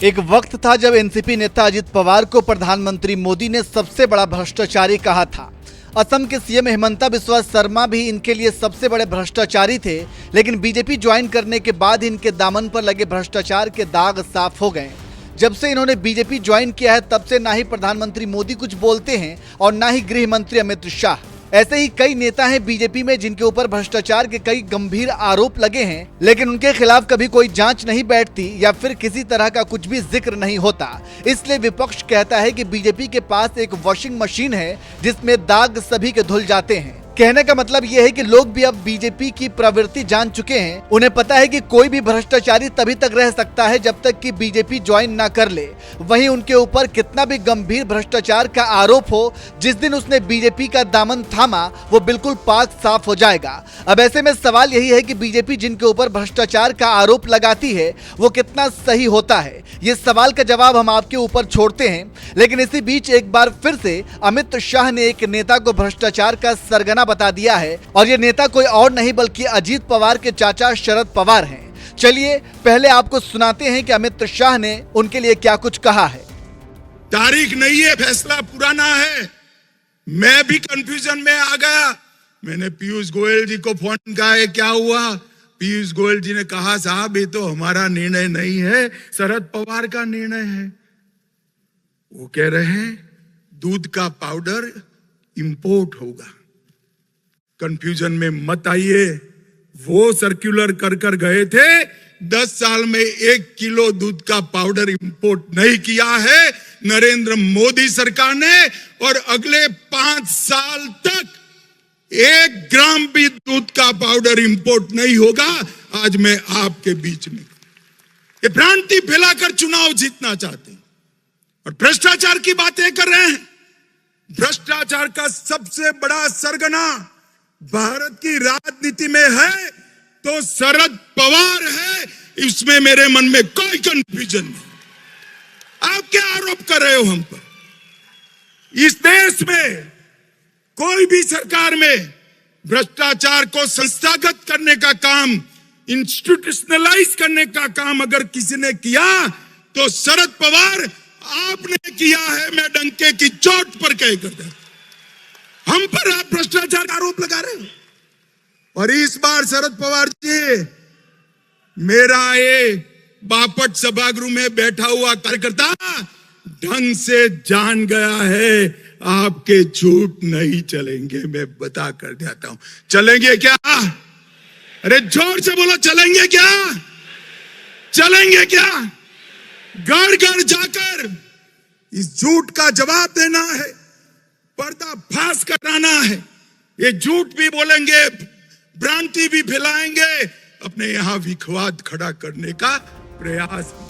एक वक्त था जब एनसीपी नेता अजित पवार को प्रधानमंत्री मोदी ने सबसे बड़ा भ्रष्टाचारी कहा था। असम के सीएम हिमंता बिस्वा शर्मा भी इनके लिए सबसे बड़े भ्रष्टाचारी थे, लेकिन बीजेपी ज्वाइन करने के बाद इनके दामन पर लगे भ्रष्टाचार के दाग साफ हो गए। जब से इन्होंने बीजेपी ज्वाइन किया है तब से ना ही प्रधानमंत्री मोदी कुछ बोलते हैं और ना ही गृह मंत्री अमित शाह। ऐसे ही कई नेता हैं बीजेपी में जिनके ऊपर भ्रष्टाचार के कई गंभीर आरोप लगे हैं, लेकिन उनके खिलाफ कभी कोई जांच नहीं बैठती या फिर किसी तरह का कुछ भी जिक्र नहीं होता। इसलिए विपक्ष कहता है कि बीजेपी के पास एक वॉशिंग मशीन है जिसमें दाग सभी के धुल जाते हैं। कहने का मतलब यह है कि लोग भी अब बीजेपी की प्रवृत्ति जान चुके हैं। उन्हें पता है कि कोई भी भ्रष्टाचारी तभी तक रह सकता है जब तक कि बीजेपी ज्वाइन ना कर ले। वहीं उनके ऊपर कितना भी गंभीर भ्रष्टाचार का आरोप हो, जिस दिन उसने बीजेपी का दामन थामा वो बिल्कुल पाक साफ हो जाएगा। अब ऐसे में सवाल यही है कि बीजेपी जिनके ऊपर भ्रष्टाचार का आरोप लगाती है वो कितना सही होता है। ये सवाल का जवाब हम आपके ऊपर छोड़ते हैं, लेकिन इसी बीच एक बार फिर से अमित शाह ने एक नेता को भ्रष्टाचार का सरगना बता दिया है और ये नेता कोई और नहीं बल्कि अजीत पवार के चाचा शरद पवार हैं। चलिए पहले आपको सुनाते हैं कि अमित शाह ने उनके लिए क्या कुछ कहा है। तारीख नहीं है, फैसला पुराना है। मैं भी कंफ्यूजन में आ गया। मैंने पीयूष गोयल जी को फोन किया है, क्या हुआ? पीयूष गोयल जी ने कहा साहब ये तो हमारा निर्णय नहीं है, शरद पवार का निर्णय है। वो कह रहे हैं दूध का पाउडर इंपोर्ट होगा। कंफ्यूजन में मत आइए। वो सर्कुलर कर गए थे, 10 साल में 1 किलो दूध का पाउडर इंपोर्ट नहीं किया है नरेंद्र मोदी सरकार ने, और अगले 5 साल तक 1 ग्राम भी दूध का पाउडर इंपोर्ट नहीं होगा। आज मैं आपके बीच में ये भ्रांति फैलाकर चुनाव जीतना चाहते हैं और भ्रष्टाचार की बातें कर रहे हैं। भ्रष्टाचार का सबसे बड़ा सरगना भारत की राजनीति में है तो शरद पवार है, इसमें मेरे मन में कोई कंफ्यूजन नहीं। आप क्या आरोप कर रहे हो हम पर? इस देश में कोई भी सरकार में भ्रष्टाचार को संस्थागत करने का काम, इंस्टीट्यूशनलाइज करने का काम अगर किसी ने किया तो शरद पवार आपने किया है। मैं डंके की चोट पर कह कर हम पर आप भ्रष्टाचार का आरोप लगा रहे हो। और इस बार शरद पवार जी, मेरा ये बापट सभागृह में बैठा हुआ कार्यकर्ता ढंग से जान गया है आपके झूठ नहीं चलेंगे। मैं बता कर देता हूं, चलेंगे क्या? अरे जोर से बोलो, चलेंगे क्या? चलेंगे क्या? घर घर जाकर इस झूठ का जवाब देना है, पर्दाफाश कराना है। ये झूठ भी बोलेंगे, भ्रांति भी फैलाएंगे, अपने यहां विखवाद खड़ा करने का प्रयास भी।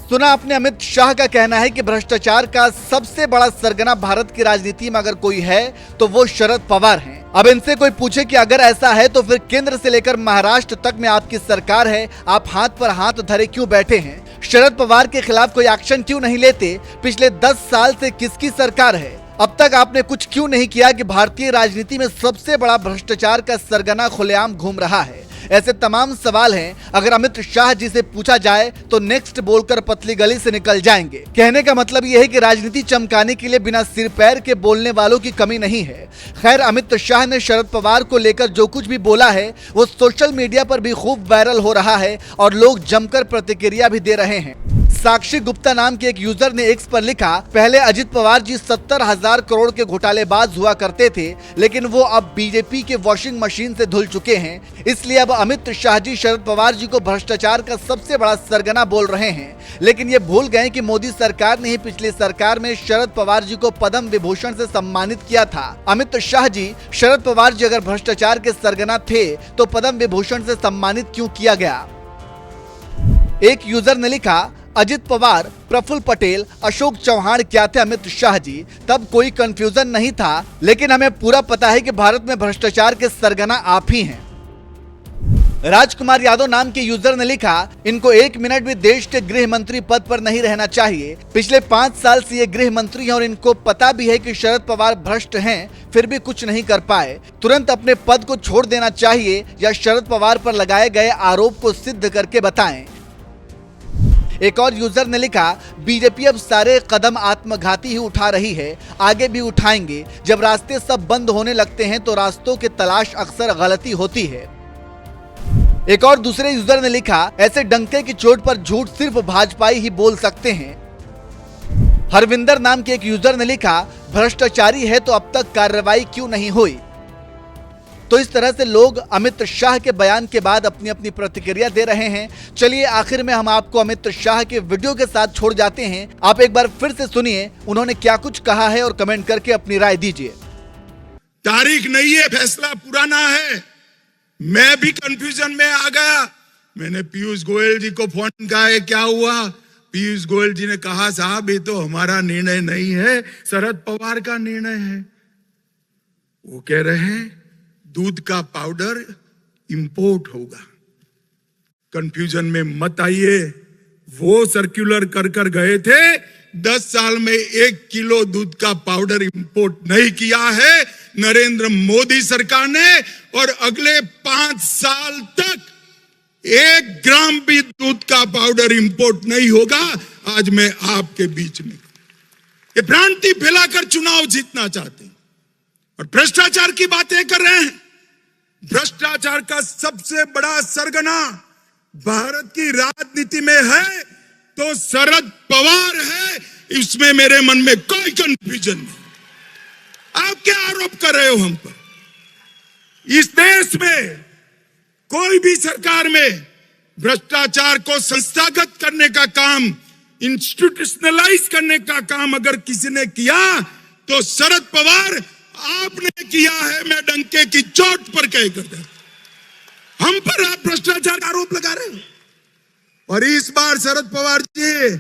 सुना आपने, अमित शाह का कहना है कि भ्रष्टाचार का सबसे बड़ा सरगना भारत की राजनीति में अगर कोई है तो वो शरद पवार हैं। अब इनसे कोई पूछे कि अगर ऐसा है तो फिर केंद्र से लेकर महाराष्ट्र तक में आपकी सरकार है, आप हाथ पर हाथ धरे क्यों बैठे हैं? शरद पवार के खिलाफ कोई एक्शन क्यों नहीं लेते? पिछले 10 साल से किसकी सरकार है? अब तक आपने कुछ क्यों नहीं किया कि भारतीय राजनीति में सबसे बड़ा भ्रष्टाचार का सरगना खुलेआम घूम रहा है? ऐसे तमाम सवाल हैं। अगर अमित शाह जी से पूछा जाए तो नेक्स्ट बोलकर पतली गली से निकल जाएंगे। कहने का मतलब यह है कि राजनीति चमकाने के लिए बिना सिर पैर के बोलने वालों की कमी नहीं है। खैर, अमित शाह ने शरद पवार को लेकर जो कुछ भी बोला है वो सोशल मीडिया पर भी खूब वायरल हो रहा है और लोग जमकर प्रतिक्रिया भी दे रहे हैं। साक्षी गुप्ता नाम के एक यूजर ने एक्स पर लिखा, पहले अजित पवार जी 70,000 करोड़ के घोटालेबाज हुआ करते थे, लेकिन वो अब बीजेपी के वॉशिंग मशीन से धुल चुके हैं। इसलिए अब अमित शाह जी शरद पवार जी को भ्रष्टाचार का सबसे बड़ा सरगना बोल रहे हैं। लेकिन ये भूल गए कि मोदी सरकार ने ही पिछली सरकार में शरद पवार जी को पद्म विभूषण से सम्मानित किया था। अमित शाह जी, शरद पवार जी अगर भ्रष्टाचार के सरगना थे तो पद्म विभूषण से सम्मानित क्यों किया गया? एक यूजर ने लिखा, अजित पवार, प्रफुल्ल पटेल, अशोक चौहान क्या थे अमित शाह जी? तब कोई कंफ्यूजन नहीं था, लेकिन हमें पूरा पता है कि भारत में भ्रष्टाचार के सरगना आप ही हैं। राजकुमार यादव नाम के यूजर ने लिखा, इनको 1 मिनट भी देश के गृह मंत्री पद पर नहीं रहना चाहिए। पिछले 5 साल से ये गृह मंत्री हैं और इनको पता भी है कि शरद पवार भ्रष्ट हैं, फिर भी कुछ नहीं कर पाए। तुरंत अपने पद को छोड़ देना चाहिए या शरद पवार पर लगाए गए आरोप को सिद्ध करके बताएं। एक और यूजर ने लिखा, बीजेपी अब सारे कदम आत्मघाती ही उठा रही है, आगे भी उठाएंगे। जब रास्ते सब बंद होने लगते हैं तो रास्तों की तलाश अक्सर गलती होती है। एक और दूसरे यूजर ने लिखा, ऐसे डंके की चोट पर झूठ सिर्फ भाजपाई ही बोल सकते हैं। हरविंदर नाम के एक यूजर ने लिखा, भ्रष्टाचारी है तो अब तक कार्रवाई क्यों नहीं हुई। तो इस तरह से लोग अमित शाह के बयान के बाद अपनी अपनी प्रतिक्रिया दे रहे हैं। चलिए आखिर में हम आपको अमित शाह के वीडियो के साथ छोड़ जाते हैं। आप एक बार फिर से सुनिए उन्होंने क्या कुछ कहा है और कमेंट करके अपनी राय दीजिए। तारीख नहीं है, फैसला पुराना है। मैं भी कंफ्यूजन में आ गया। मैंने पीयूष गोयल जी को फोन किया है, क्या हुआ? पीयूष गोयल जी ने कहा, साहब ये तो हमारा निर्णय नहीं है, शरद पवार का निर्णय है। वो कह रहे हैं दूध का पाउडर इंपोर्ट होगा। कंफ्यूजन में मत आइए। वो सर्कुलर कर गए थे, 10 साल में 1 किलो दूध का पाउडर इंपोर्ट नहीं किया है नरेंद्र मोदी सरकार ने, और अगले 5 साल तक 1 ग्राम भी दूध का पाउडर इंपोर्ट नहीं होगा। आज मैं आपके बीच में ये भ्रांति फैलाकर चुनाव जीतना चाहते हैं और भ्रष्टाचार की बातें कर रहे हैं। भ्रष्टाचार का सबसे बड़ा सरगना भारत की राजनीति में है तो शरद पवार है, इसमें मेरे मन में कोई कंफ्यूजन नहीं। आप क्या आरोप कर रहे हो हम पर? इस देश में कोई भी सरकार में भ्रष्टाचार को संस्थागत करने का काम, इंस्टीट्यूशनलाइज करने का काम अगर किसी ने किया तो शरद पवार आपने किया है। मैं डंके की चोट पर कह कर हम पर आप भ्रष्टाचार का आरोप लगा रहे हो। और इस बार शरद पवार जी,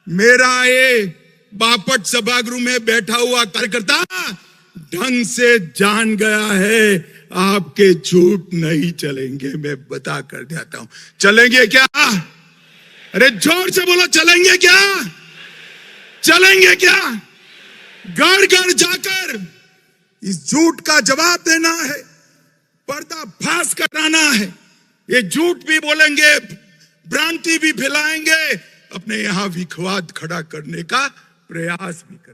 मेरा ये बापट सभागृह में बैठा हुआ कार्यकर्ता ढंग से जान गया है, आपके झूठ नहीं चलेंगे। मैं बता कर देता हूं, चलेंगे क्या? अरे जोर से बोलो, चलेंगे क्या? चलेंगे क्या? घर घर जाकर इस झूठ का जवाब देना है, पर्दाफाश कराना है। ये झूठ भी बोलेंगे, भ्रांति भी फैलाएंगे, अपने यहां विखवाद खड़ा करने का प्रयास भी करेंगे।